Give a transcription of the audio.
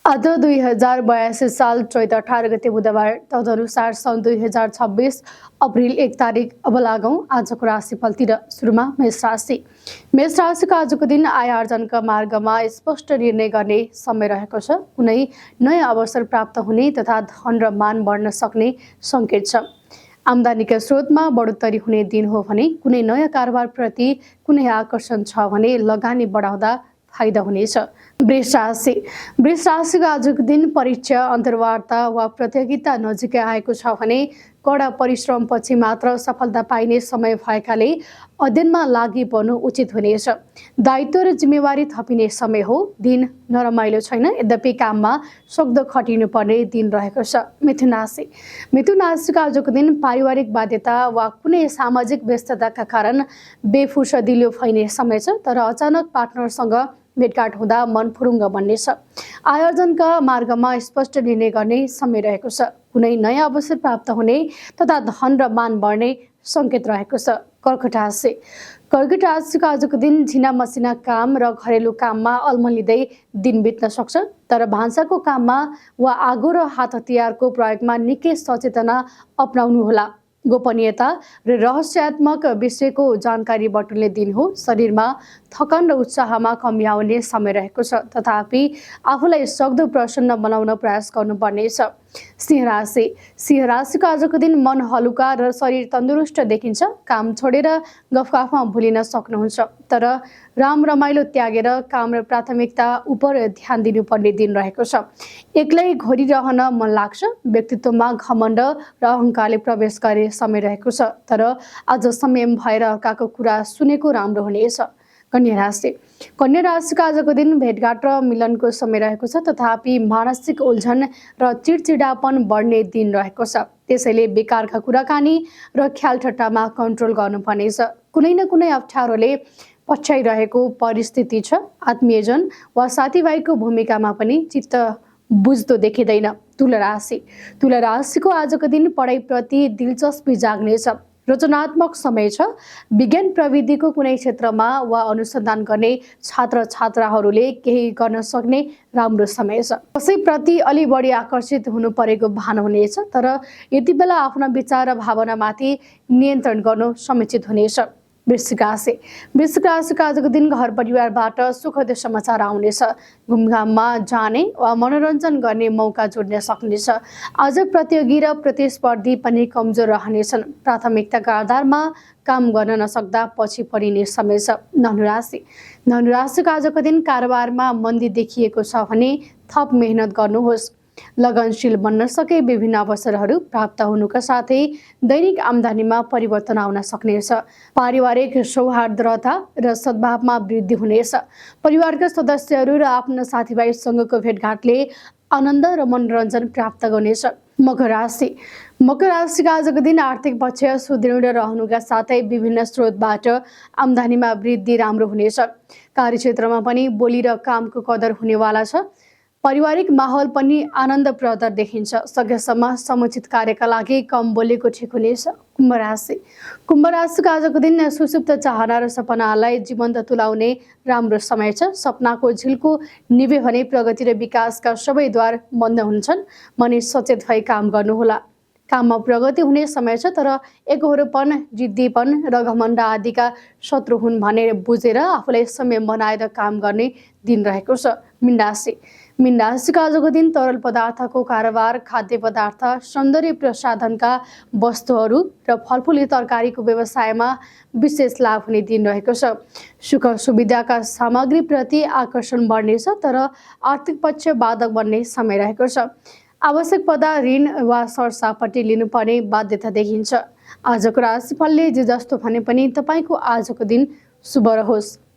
आज 2082 साल चैत 18 गते बुधबार तदनुसार सन् 2026 अप्रिल 1 तारिक। अब लागौं आजको राशिफलतिर। सुरुमा मेष राशि। मेष राशिको आजको दिन आय आर्जनका मार्गमा स्पष्ट निर्णय गर्ने समय रहेको छ। कुनै नयाँ अवसर प्राप्त हुने तथा धन र मान बढ्न सक्ने संकेत छ। आम्दानीका स्रोतमा बढोत्तरी हुने दिन हो भने कुनै नयाँ कारोबारप्रति कुनै आकर्षण छ भने लगानी बढाउँदा फाइदा हुनेछ। वृष राशि। वृष राशिको आजको दिन परीक्षा, अन्तर्वार्ता वा प्रतियोगिता नजिकै आएको छ भने कडा परिश्रमपछि मात्र सफलता पाइने समय भएकाले अध्ययनमा लागि पर्नु उचित हुनेछ। दायित्व र जिम्मेवारी थपिने समय हो। दिन नरमाइलो छैन, यद्यपि काममा सक्दो खटिनु पर्ने दिन रहेको छ। मिथुन राशि। मिथुन राशिको आजको दिन पारिवारिक बाध्यता वा कुनै सामाजिक व्यस्तताका कारण बेफुर्सदिलो भइने समय छ, तर अचानक पार्टनरसँग भेटघाट हुँदा मन फुरुङ्ग बन्नेछ। आयोजनका मार्गमा स्पष्ट निर्णय गर्ने समय रहेको छ। कुनै नयाँ अवसर प्राप्त हुने तथा धन र मान बढ्ने संकेत रहेको छ। कर्कट राशि। कर्कट राशिको आजको दिन झिना मसिना काम र घरेलु काममा अल्मलिँदै दिन बित्न सक्छ, तर भान्साको काममा वा आगो र हात हतियारको प्रयोगमा निकै सचेतना अपनाउनुहोला। गोपनीयता र रहस्यात्मक विषयको जानकारी बटुल्ने दिन हो। शरीरमा थकान र उत्साहमा कमी आउने समय रहेको छ, तथापि आफूलाई सक्दो प्रसन्न बनाउन प्रयास गर्नुपर्नेछ। सिंह राशि। सिंह राशिको आजको दिन मन हलुका र शरीर तन्दुरुस्त देखिन्छ। काम छोडेर गफगाफमा भुलिन सक्नुहुन्छ, तर राम रमाइलो त्यागेर काम र प्राथमिकता उप ध्यान दिनुपर्ने दिन रहेको छ। एक्लै घोरिरहन मन लाग्छ। व्यक्तित्वमा घमण्ड र अहङ्कारले प्रवेश गरे समय रहेको छ, तर आज संयम भएर अर्काको कुरा सुनेको राम्रो हुनेछ। कन्या राशि। कन्या राशिको आजको दिन भेटघाट र मिलनको समय रहेको छ, तथापि मानसिक उल्झन र चिडचिडापन बढ्ने दिन रहेको छ। त्यसैले बेकारका कुराकानी र ख्यालठट्टामा कन्ट्रोल गर्नुपर्नेछ। कुनै न कुनै अप्ठ्यारोले पछ्याइरहेको परिस्थिति छ। आत्मीयजन वा साथीभाइको भूमिकामा पनि चित्त बुझ्दो देखिँदैन। तुला राशि। तुला राशिको आजको दिन पढाइप्रति दिलचस्पी जाग्नेछ। रचनात्मक समय छ। विज्ञान प्रविधिको कुनै क्षेत्रमा वा अनुसन्धान गर्ने छात्र छात्राहरूले केही गर्न सक्ने राम्रो समय छ। कसैप्रति अलि बढी आकर्षित हुनु परेको भान हुनेछ, तर यति बेला आफ्ना विचार र भावनामाथि नियन्त्रण गर्नु समुचित हुनेछ। वृश्चिक राशि। वृश्चिक राशिको आजको दिन घर परिवारबाट सुखद समाचार आउनेछ। घुमघाममा जाने वा मनोरञ्जन गर्ने मौका जोड्न सक्नेछ। आज प्रतियोगी र प्रतिस्पर्धी पनि कमजोर रहनेछन्। प्राथमिकताका आधारमा काम गर्न नसक्दा पछि परिने समय छ। धनु राशि। धनु राशिको आजको दिन कारोबारमा मन्दी देखिएको छ भने थप मेहनत गर्नुहोस्। लगनशील बन्न सके विभिन्न अवसरहरू प्राप्त हुनुका साथै दैनिक आम्दानीमा परिवर्तन आउन सक्नेछ। पारिवारिक सौहार्द्रता र सद्भावमा वृद्धि हुनेछ। परिवारका सदस्यहरू र आफ्ना साथीभाइसँगको भेटघाटले आनन्द र मनोरञ्जन प्राप्त गर्नेछ। मकर राशि। मकर राशिको आजको दिन आर्थिक पक्ष सुदृढ रहनुका साथै विभिन्न स्रोतबाट आम्दानीमा वृद्धि राम्रो हुनेछ। कार्यक्षेत्रमा पनि बोली र कामको कदर हुनेवाला छ। पारिवारिक माहौल पनि आनन्दप्रद देखिन्छ। सकेसम्म समुचित कार्यका लागि कम बोलेको ठिक हुनेछ। कुम्भ राशि। कुम्भ राशिको आजको दिन सुसुप्त चाहना र सपनालाई जीवन्त तुल्याउने राम्रो समय छ। सपनाको झिल्को निभ्यो भने प्रगति र विकासका सबै द्वार बन्द हुन्छन्। मनी सचेत भई काम गर्नुहोला। काममा प्रगति हुने समय छ, तर एकहोरोपन, जिद्दीपन र घमण्ड आदिका शत्रु हुन् भनेर बुझेर आफूलाई संयम बनाएर काम गर्ने दिन रहेको छ। मीन राशि। मीन राशिको आजको दिन तरल पदार्थको कारोबार, खाद्य पदार्थ, सौन्दर्य प्रसाधनका वस्तुहरू र फलफुली तरकारीको व्यवसायमा विशेष लाभ हुने दिन रहेको छ। सुख सुविधाका सामग्रीप्रति आकर्षण बढ्नेछ, तर आर्थिक पक्ष बाधक बन्ने समय रहेको छ। आवश्यक पर्दा ऋण वा सरसापट्टि लिनुपर्ने बाध्यता देखिन्छ। आजको राशिफलले जे जस्तो भने पनि तपाईँको आजको दिन शुभ रहोस्।